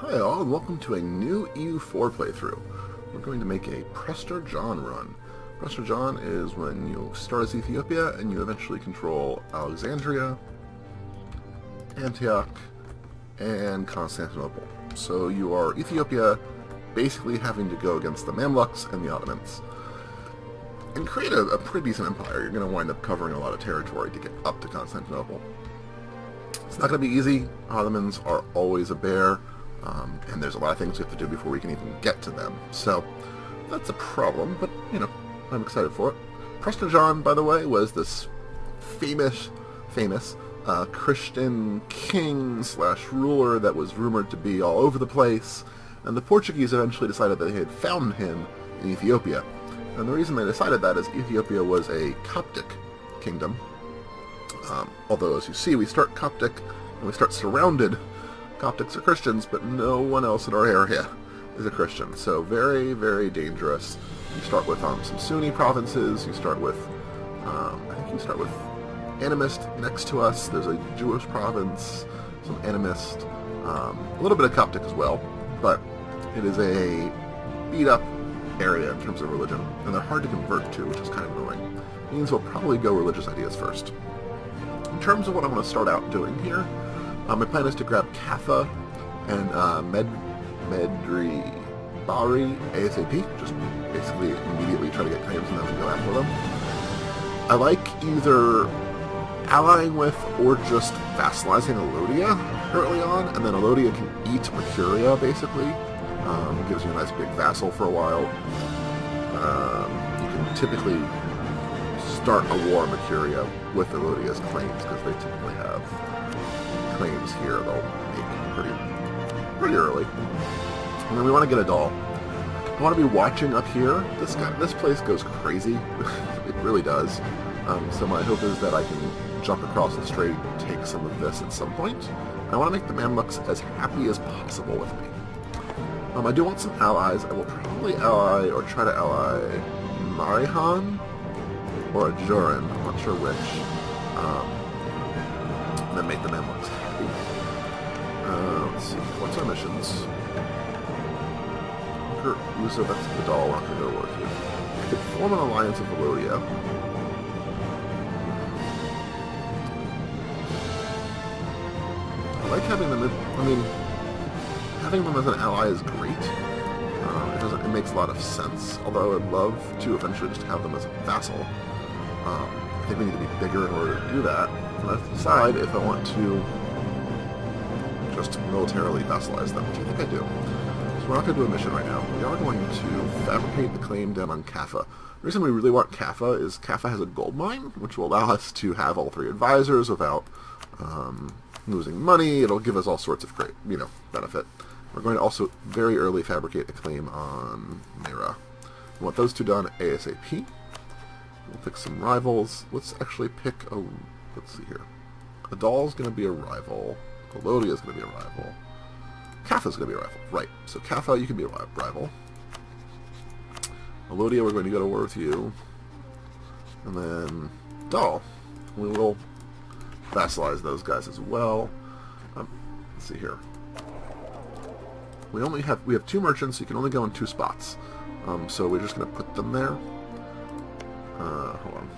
Hi all, and welcome to a new EU4 playthrough. We're going to make a Prestor John run. Prestor John is when you start as Ethiopia and you eventually control Alexandria, Antioch, and Constantinople. So you are Ethiopia basically having to go against the Mamluks and the Ottomans and create a pretty decent empire. You're going to wind up covering a lot of territory to get up to Constantinople. It's not going to be easy. Ottomans are always a bear. And there's a lot of things we have to do before we can even get to them. So that's a problem, but, I'm excited for it. Prestor John, by the way, was this famous Christian king / ruler that was rumored to be all over the place, and the Portuguese eventually decided that they had found him in Ethiopia. And the reason they decided that is Ethiopia was a Coptic kingdom. Although, as you see, we start Coptic, and we start surrounded. Coptics are Christians, but no one else in our area is a Christian. So very, very dangerous. You start with some Sunni provinces. You start with, I think you start with animist next to us. There's a Jewish province, some animist, a little bit of Coptic as well. But it is a beat-up area in terms of religion, and they're hard to convert to, which is kind of annoying. It means we'll probably go religious ideas first. In terms of what I'm going to start out doing here, my plan is to grab Kaffa and Medri Bari ASAP, just basically immediately try to get claims and then go after them. I like either allying with or just vassalizing Alodia early on, and then Alodia can eat Mercuria, basically. Gives you a nice big vassal for a while. You can typically start a war on Mercuria with Alodia's claims, because they typically have claims here they'll make pretty early. And then we want to get a doll. I want to be watching up here. This place goes crazy. It really does. So my hope is that I can jump across the strait and take some of this at some point. And I want to make the Mamluks as happy as possible with me. I do want some allies. I will probably ally or try to ally Marihan or Ajuran. I'm not sure which. And then make the Mamluks happy. Let's see, what's our missions? Uso, that's the doll we're not going to go to war with. I could form an alliance with Alodia. I like having them, having them as an ally is great. It makes a lot of sense, although I would love to eventually just have them as a vassal. I think we need to be bigger in order to do that. And I have to decide if I want to just militarily vassalize them, which I think I do. So we're not going to do a mission right now. We are going to fabricate the claim down on Kaffa. The reason we really want Kaffa is Kaffa has a gold mine, which will allow us to have all 3 advisors without losing money. It'll give us all sorts of great, benefit. We're going to also very early fabricate a claim on Mera. We want those 2 done ASAP. We'll pick some rivals. Let's actually pick a... Let's see here. The doll's going to be a rival. Alodia's going to be a rival. Kaffa's going to be a rival. Right. So Kaffa, you can be a rival. Alodia, we're going to go to war with you. And then Doll. We will vassalize those guys as well. Let's see here. We have 2 merchants, so you can only go in 2 spots. So we're just going to put them there. Hold on.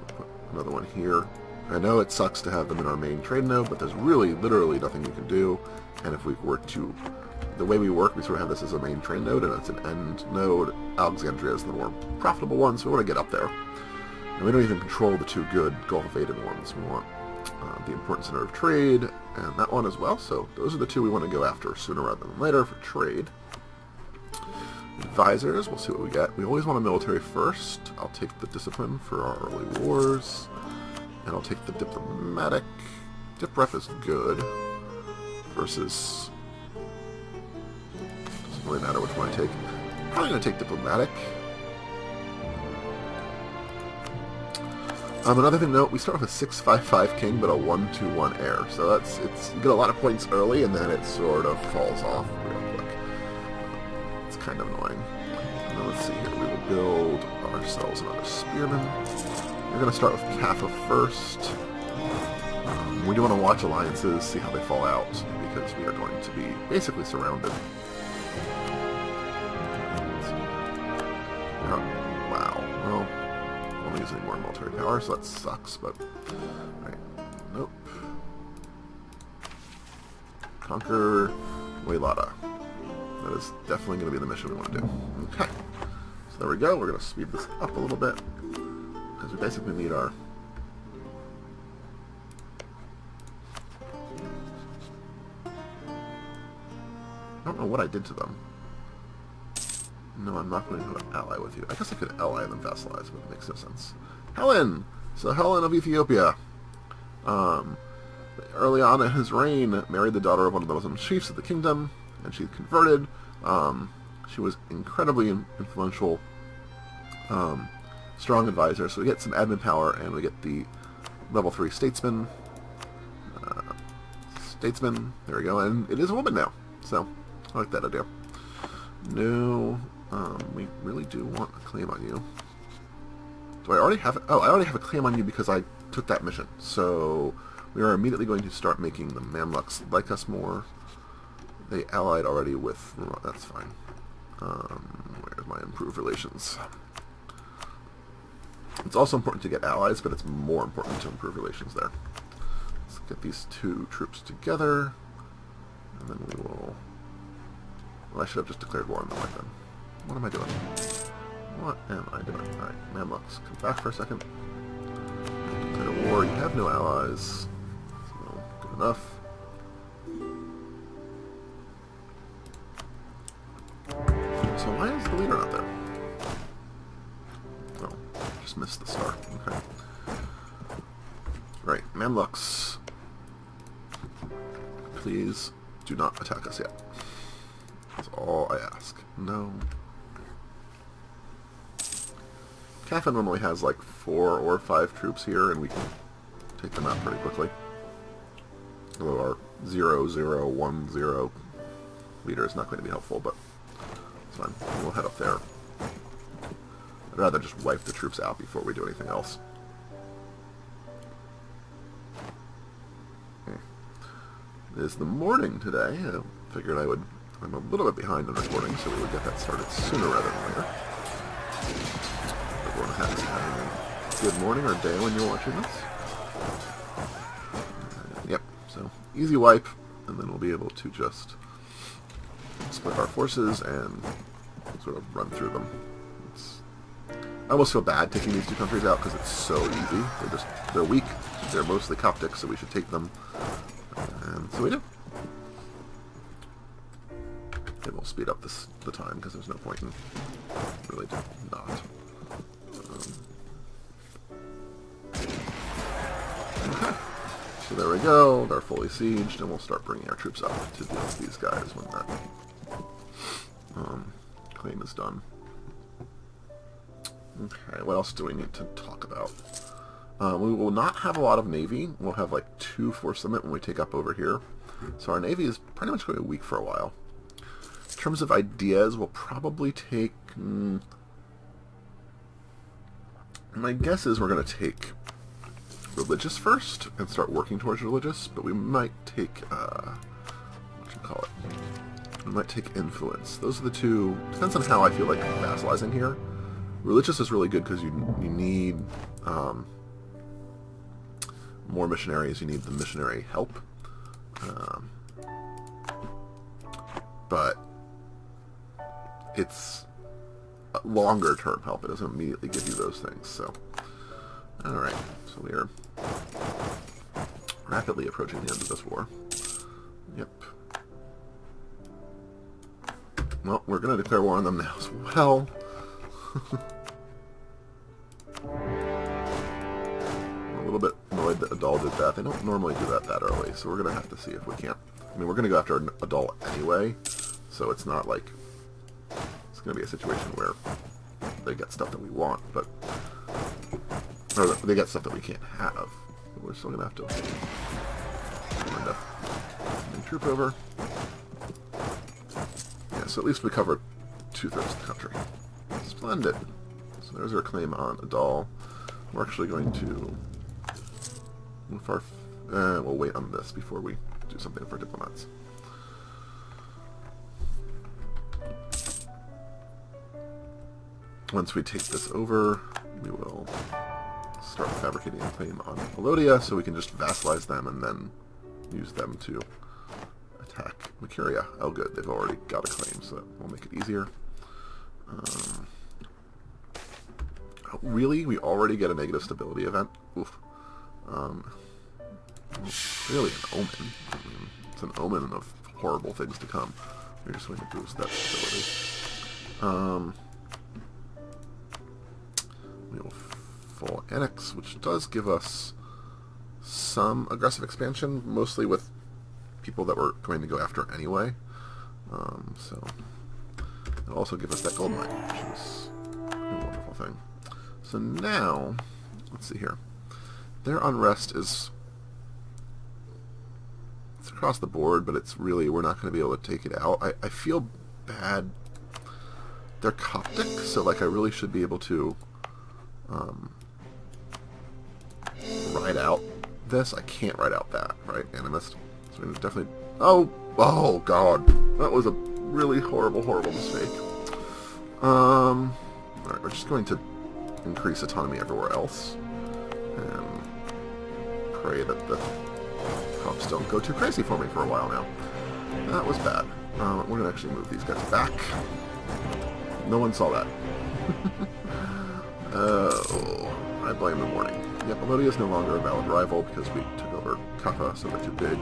Put another one here. I know it sucks to have them in our main trade node, but there's really, literally nothing you can do. And if we were to... The way we work, we sort of have this as a main trade node, and it's an end node. Alexandria is the more profitable one, so we want to get up there. And we don't even control the 2 good Gulf of Aden ones. We want the important center of trade, and that one as well. So those are the 2 we want to go after sooner rather than later for trade. Advisors, we'll see what we get. We always want a military first. I'll take the discipline for our early wars. And I'll take the diplomatic. Dip rep is good. Versus... Doesn't really matter which one I take. Probably going to take diplomatic. Another thing to note, we start with a 6/5/5 king, but a 1/2/1 heir. So you get a lot of points early, and then it sort of falls off real quick. It's kind of annoying. And then let's see here. We will build ourselves another spearman. We're going to start with Kaffa first. We do want to watch alliances, see how they fall out, because else we are going to be basically surrounded. Wow. Well, I don't use any more military power, so that sucks, but... Alright. Nope. Conquer Waylada. That is definitely going to be the mission we want to do. Okay. So there we go. We're going to speed this up a little bit, because we basically need our... I don't know what I did to them. No, I'm not going to ally with you. I guess I could ally and then vassalize, but it makes no sense. Helen! So Helen of Ethiopia. Early on in his reign, married the daughter of one of the Muslim chiefs of the kingdom, and she converted. She was incredibly influential, strong advisor. So we get some admin power, and we get the level 3 statesman. There we go, and it is a woman now. So I like that idea. No, we really do want a claim on you. Do I already have it? Oh, I already have a claim on you because I took that mission. So we are immediately going to start making the Mamluks like us more. They allied already with... That's fine. Where's my improved relations? It's also important to get allies, but it's more important to improve relations there. Let's get these two troops together, and then we will... Well, I should have just declared war on them like then. What am I doing? What am I doing? Alright, Mamluks, come back for a second. Declare war. You have no allies. So, good enough. So why is the leader not there? Oh, just missed the start. Okay. Right, Mamluks. Please do not attack us yet. That's all I ask. No. Kaffa normally has like 4 or 5 troops here, and we can take them out pretty quickly. Although our 0-0-1-0 leader is not going to be helpful, but it's fine. We'll head up there. I'd rather just wipe the troops out before we do anything else. It is the morning today. I figured I'm a little bit behind on recording, so we would get that started sooner rather than later. Everyone has having a good morning or day when you're watching this. Yep, so easy wipe, and then we'll be able to just split our forces and sort of run through them. I almost feel bad taking these two countries out because it's so easy. They're weak. They're mostly Coptic, so we should take them. And so we do. It will speed up the time because there's no point in really not. Okay. So there we go. They're fully sieged, and we'll start bringing our troops up to deal with these guys when that claim is done. Okay, what else do we need to talk about? We will not have a lot of navy. We'll have like 2 force limit when we take up over here. So our navy is pretty much going to be weak for a while. In terms of ideas, we'll probably take... my guess is we're going to take religious first and start working towards religious, but we might take... what do you call it? We might take influence. Those are the two... Depends on how I feel like vassalizing here. Religious is really good because you need more missionaries. You need the missionary help. But it's longer term help. It doesn't immediately give you those things. So, alright. So we are rapidly approaching the end of this war. Yep. Well, we're going to declare war on them now as well. I'm a little bit annoyed that Adal did that. They don't normally do that early, so we're going to have to see if we can't. I mean, we're going to go after Adal anyway, so it's not like it's going to be a situation where they get stuff that we want, but or they get stuff that we can't have. But we're still going to have to end up sending troop over. Yeah, so at least we covered 2/3 of the country. Splendid. So there's our claim on Adal. We're actually going to move our... we'll wait on this before we do something with our diplomats. once we take this over, we will start fabricating a claim on Melodia, so we can just vassalize them and then use them to attack Mercuria. Oh good, they've already got a claim, so that will make it easier. Oh, really? We already get a negative stability event? Oof. Really an omen. I mean, it's an omen of horrible things to come. We're just going to boost that stability. We will full annex, which does give us some aggressive expansion, mostly with people that we're going to go after anyway. So it'll also give us that gold mine, which is a wonderful thing. So now, let's see here. Their unrest is it's across the board, but it's really, we're not going to be able to take it out. I feel bad. They're Coptic, so like I really should be able to ride out this. I can't ride out that, right? Animist. So we definitely... Oh god. That was a really horrible, horrible mistake. Alright, we're just going to increase autonomy everywhere else. And pray that the cops don't go too crazy for me for a while now. That was bad. We're going to actually move these guys back. No one saw that. I blame the warning. Yep, Melodia is no longer a valid rival because we took over Kappa, so they're too big.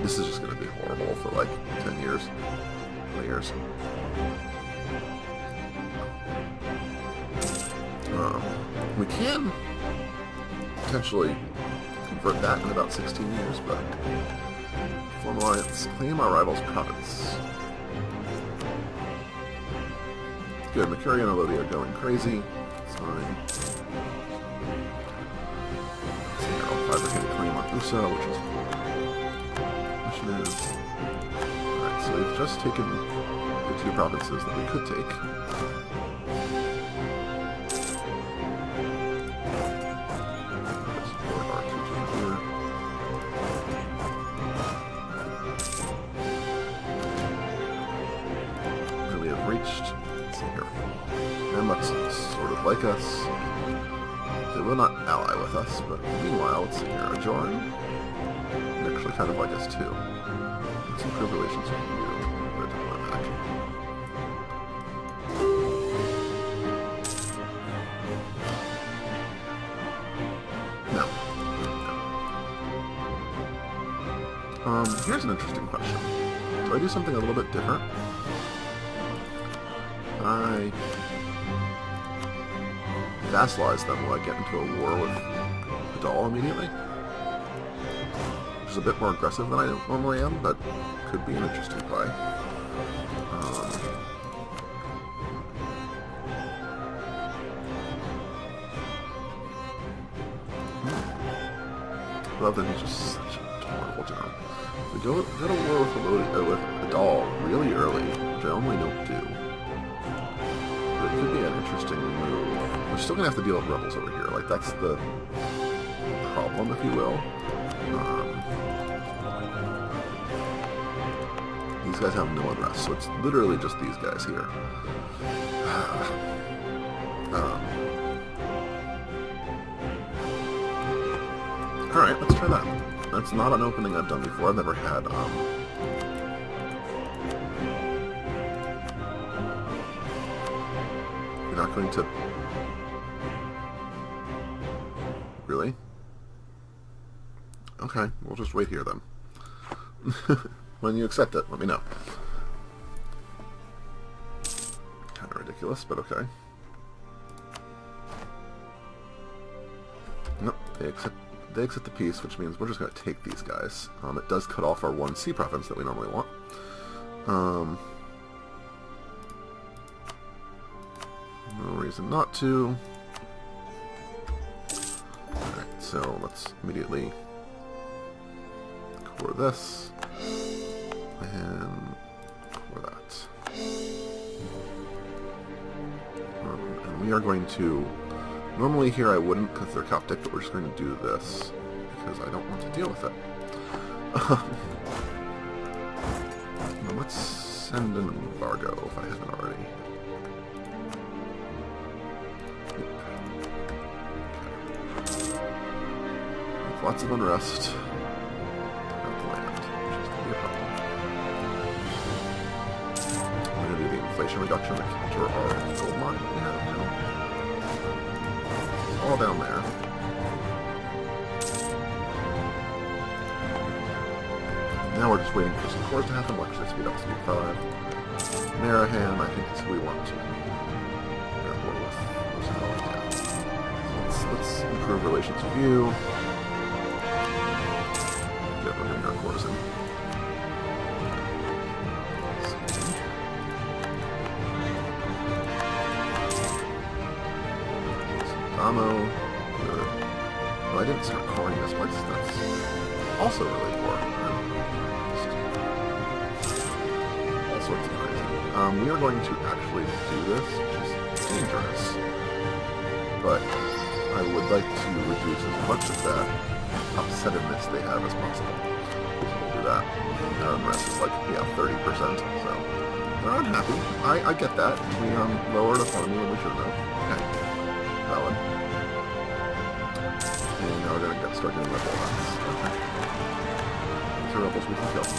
This is just going to be horrible for like 10 years. 20 years. We can potentially convert that in about 16 years, but form alliance, claim our rival's province. Good, Mercuria and Elodie are going crazy. It's fine. Let's see here, I'll fabricate a claim on USA, which is initiative. Alright, so we've just taken the 2 provinces that we could take. Like us. They will not ally with us, but meanwhile, let's see here, Ajoran, they actually kind of like us too. Let's improve relations with you. I'm going to take that back. No. Here's an interesting question. Do I do something a little bit different? I vassalize them will I get into a war with Hadal immediately? Which is a bit more aggressive than I normally am, but could be an interesting play. I love that he's just such a horrible general. We go to war with Hadal really early, which I normally don't do. But it could be an interesting move. We're still going to have to deal with rebels over here. Like, that's the problem, if you will. These guys have no unrest, so it's literally just these guys here. Alright, let's try that. That's not an opening I've done before. I've never had... You're not going to... Really? Okay, we'll just wait here then. When you accept it, let me know. Kind of ridiculous, but okay. Nope, they accept the peace, which means we're just going to take these guys. It does cut off our 1 sea province that we normally want. No reason not to. Alright, so let's immediately core this and core that. And we are going to... Normally here I wouldn't because they're Coptic, but we're just going to do this because I don't want to deal with it. Now let's send an embargo if I haven't already. With lots of unrest throughout the land, which is going to be a problem. We're going to do the inflation reduction to counter our gold mine that we have now. It's all down there. Now we're just waiting for some cores to happen. Watch this speed up, speed 5. Marahan, I think that's what we want to. So let's improve relations with you. Get rid of our cores in. Damo. Good. Well, I didn't start coring this place. That's also really poor. Sorts of crazy. We are going to actually do this, which is dangerous, but I would like to reduce as much of that upsetedness they have as possible. So we'll do that. Our unrest is like, yeah, 30%, so they're unhappy. I get that. We lowered autonomy when we shouldn't have. Okay. Valid. And now we're going to start doing rebel events. Okay. These are rebels we can kill.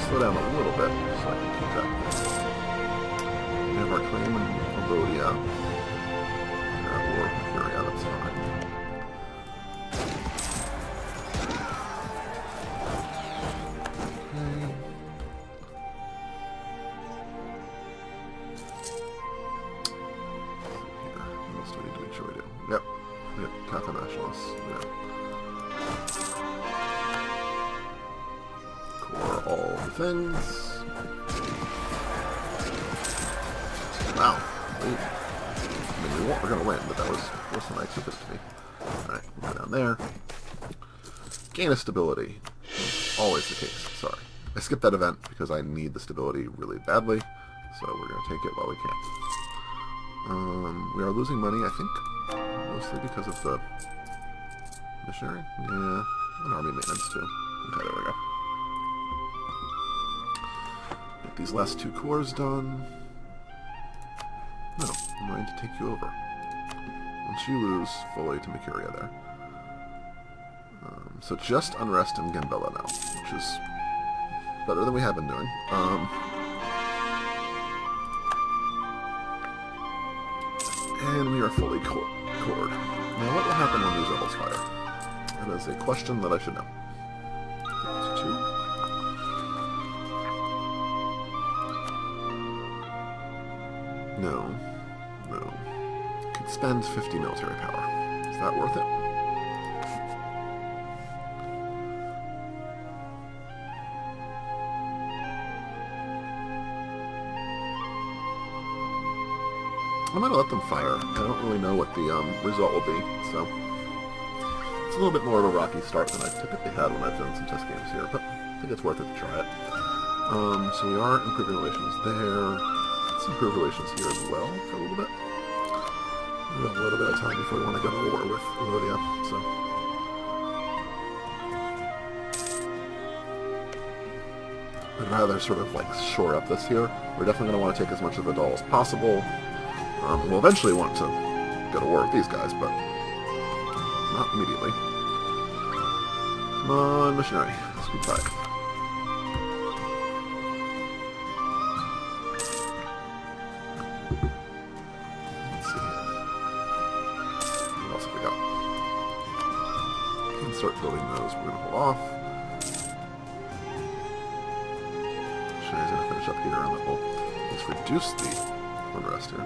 Slow down a little bit, so I can keep track of this. We have our claim in Cambodia. Or Syria, that's fine. Okay. What else do we need to make sure we do? Yep. We have Catholic nationalists. Yeah. All the things. Wow. We're going to win, but that was worse than I expected it to be. Alright, we'll go down there. Gain a stability. Always the case. Sorry. I skipped that event because I need the stability really badly, so we're going to take it while we can. We are losing money, I think, mostly because of the missionary? Yeah, and army maintenance too. Okay, there we go. These last 2 cores done. No, I'm going to take you over. Once you lose fully to Mercuria there. So just unrest in Gambella now, which is better than we have been doing. And we are fully cored. Now what will happen when these rebels fire? That is a question that I should know. 2. No. Could spend 50 military power. Is that worth it? I'm gonna let them fire. I don't really know what the result will be, so it's a little bit more of a rocky start than I typically had when I've done some test games here, but I think it's worth it to try it. So we are improving relations there. Let's improve relations here as well for a little bit. We have a little bit of time before we want to go to war with Cambodia, so. I'd rather sort of like shore up this here. We're definitely going to want to take as much of the doll as possible. We'll eventually want to go to war with these guys, but not immediately. Come on, missionary. Speed 5. Start building those. We're going to hold off. Sherry's going to finish up here, and then we'll let's reduce the unrest here.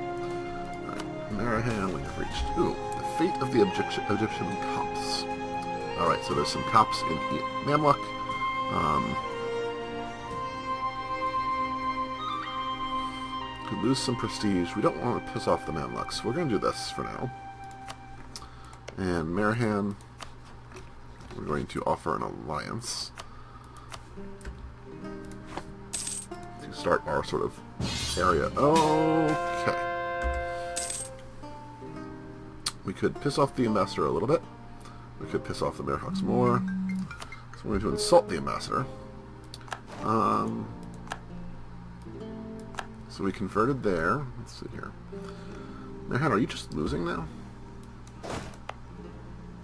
Alright, Marahan, we have reached. Ooh, the fate of the Egyptian Copts. Alright, so there's some Copts in Mamluk. Could lose some prestige. We don't want to piss off the Mamluks, so we're going to do this for now. And Marahan, we're going to offer an alliance to start our sort of area. Okay. We could piss off the ambassador a little bit. We could piss off the Merhawks more. So we're going to insult the ambassador. So we converted there. Let's see here. Man, are you just losing now?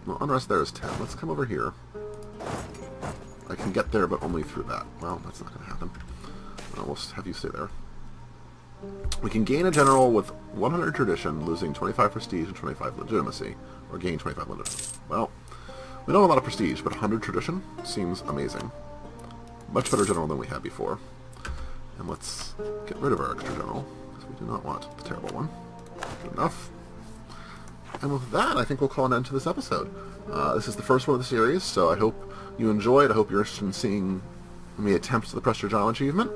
Well, unrest there is 10. Let's come over here. I can get there, but only through that. Well, that's not going to happen. We'll have you stay there. We can gain a general with 100 tradition, losing 25 prestige and 25 legitimacy, or gain 25 legitimacy. Well, we don't have a lot of prestige, but 100 tradition seems amazing. Much better general than we had before. And let's get rid of our extra general, because we do not want the terrible one. Good enough. And with that, I think we'll call an end to this episode. This is the first one of the series, so I hope you enjoyed. I hope you're interested in seeing me attempt the Prestor John achievement.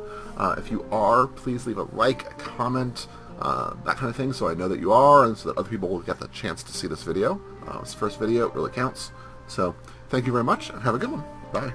If you are, please leave a like, a comment, that kind of thing, so I know that you are, and so that other people will get the chance to see this video. It's the first video, it really counts. So, thank you very much, and have a good one. Bye.